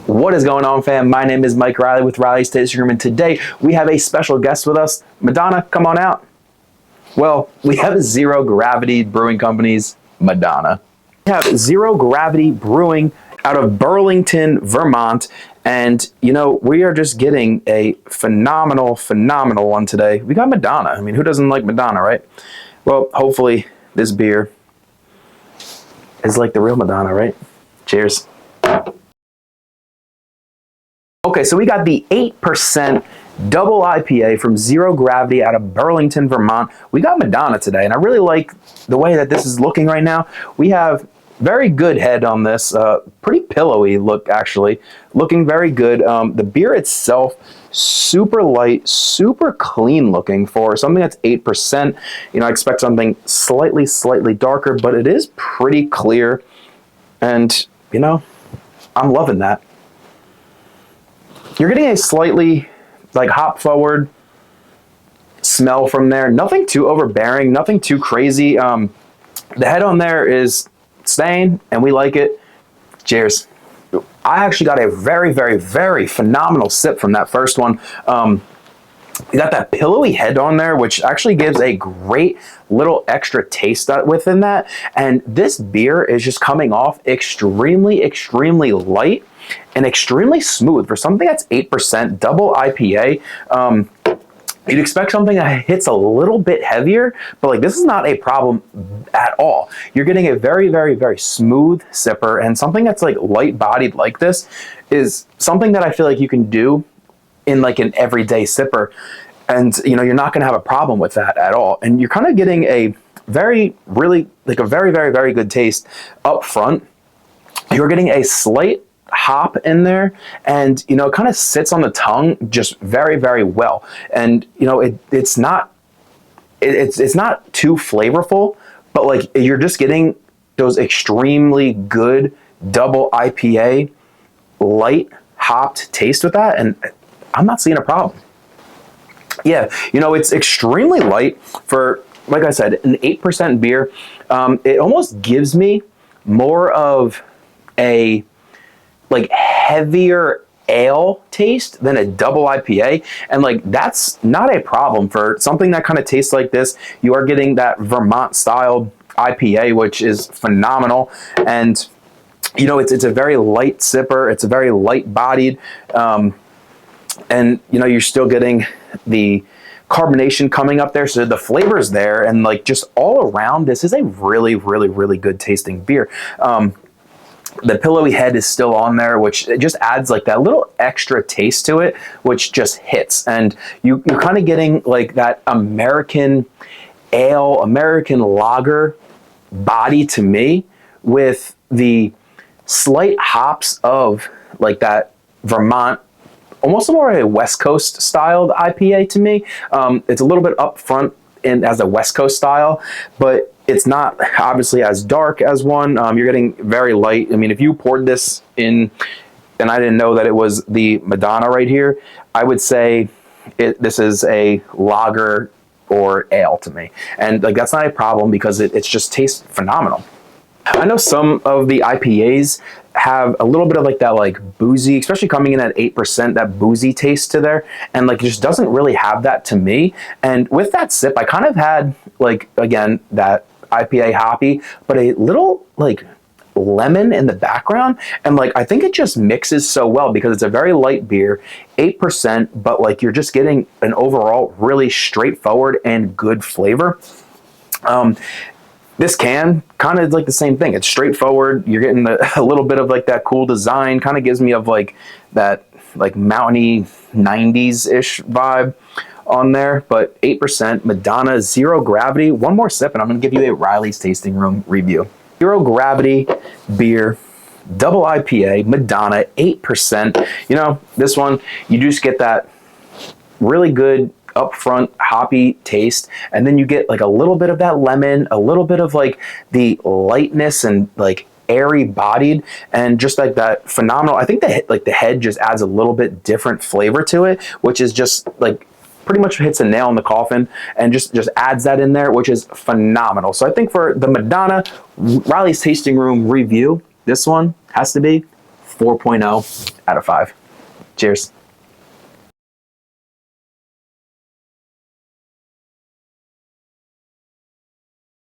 What is going on, fam? My name is Mike Reilley with Reilley's Tasting Room, and today we have a special guest with us. Madonna, come on out. Well, we have Zero Gravity Brewing Company's Madonna. We have Zero Gravity Brewing out of Burlington, Vermont, and you know, we are just getting a phenomenal one today. We got Madonna. I mean, who doesn't like Madonna, right? Well, hopefully this beer is like the real Madonna, right? Cheers. Okay, so we got the 8% double IPA from Zero Gravity out of Burlington, Vermont. We got Madonna today, and I really like the way that this is looking right now. We have very good head on this, pretty pillowy look actually, looking very good. The beer itself, super light, super clean looking for something that's 8%. You know, I expect something slightly darker, but it is pretty clear, and you know, I'm loving that. You're getting a slightly like hop forward smell from there. Nothing too overbearing, nothing too crazy. The head on there is staying, and we like it. Cheers. I actually got a very phenomenal sip from that first one. You got that pillowy head on there, which actually gives a great little extra taste within that. And this beer is just coming off extremely light and extremely smooth for something that's 8% double IPA. You'd expect something that hits a little bit heavier, but like this is not a problem at all. You're getting a very smooth sipper, and something that's like light bodied like this is something that I feel like you can do in like an everyday sipper, and you know, you're not going to have a problem with that at all. And you're kind of getting a very good taste up front. You're getting a slight hop in there, and you know, it kind of sits on the tongue just very well. And you know, it's not too flavorful, but like you're just getting those extremely good double IPA light hopped taste with that, and I'm not seeing a problem. Yeah, you know, it's extremely light for, like I said, an 8% beer. It almost gives me more of a like heavier ale taste than a double IPA, and like that's not a problem for something that kind of tastes like this. You are getting that Vermont style IPA, which is phenomenal, and you know, it's a very light sipper. It's a very light bodied, and you know, you're still getting the carbonation coming up there, so the flavor's there, and like just all around, this is a really good tasting beer. The pillowy head is still on there, which it just adds like that little extra taste to it, which just hits. And you're kind of getting like that American ale, American lager body to me, with the slight hops of like that Vermont, almost more of a West Coast styled IPA to me. It's a little bit up front in as a West Coast style, but it's not obviously as dark as one. You're getting very light. I mean, if you poured this in, and I didn't know that it was the Madonna right here, I would say this is a lager or ale to me. And like that's not a problem, because it's just tastes phenomenal. I know some of the IPAs have a little bit of like that like boozy, especially coming in at 8%, that boozy taste to there, and like it just doesn't really have that to me. And with that sip, I kind of had like, again, that IPA hoppy, but a little like lemon in the background, and like I think it just mixes so well because it's a very light beer, 8%, but like you're just getting an overall really straightforward and good flavor. This can kind of like the same thing. It's straightforward. You're getting a little bit of like that cool design. Kind of gives me of like that like mountainy 90s-ish vibe on there. But 8%, Madonna, Zero Gravity. One more sip, and I'm going to give you a Reilley's Tasting Room review. Zero Gravity beer, double IPA, Madonna, 8%. You know, this one, you just get that really good upfront hoppy taste, and then you get like a little bit of that lemon, a little bit of like the lightness and like airy bodied, and just like that phenomenal. I think the head just adds a little bit different flavor to it, which is just like pretty much hits a nail in the coffin, and just adds that in there, which is phenomenal. So I think for the Madonna Reilley's Tasting Room review, this one has to be 4.0 out of 5. Cheers.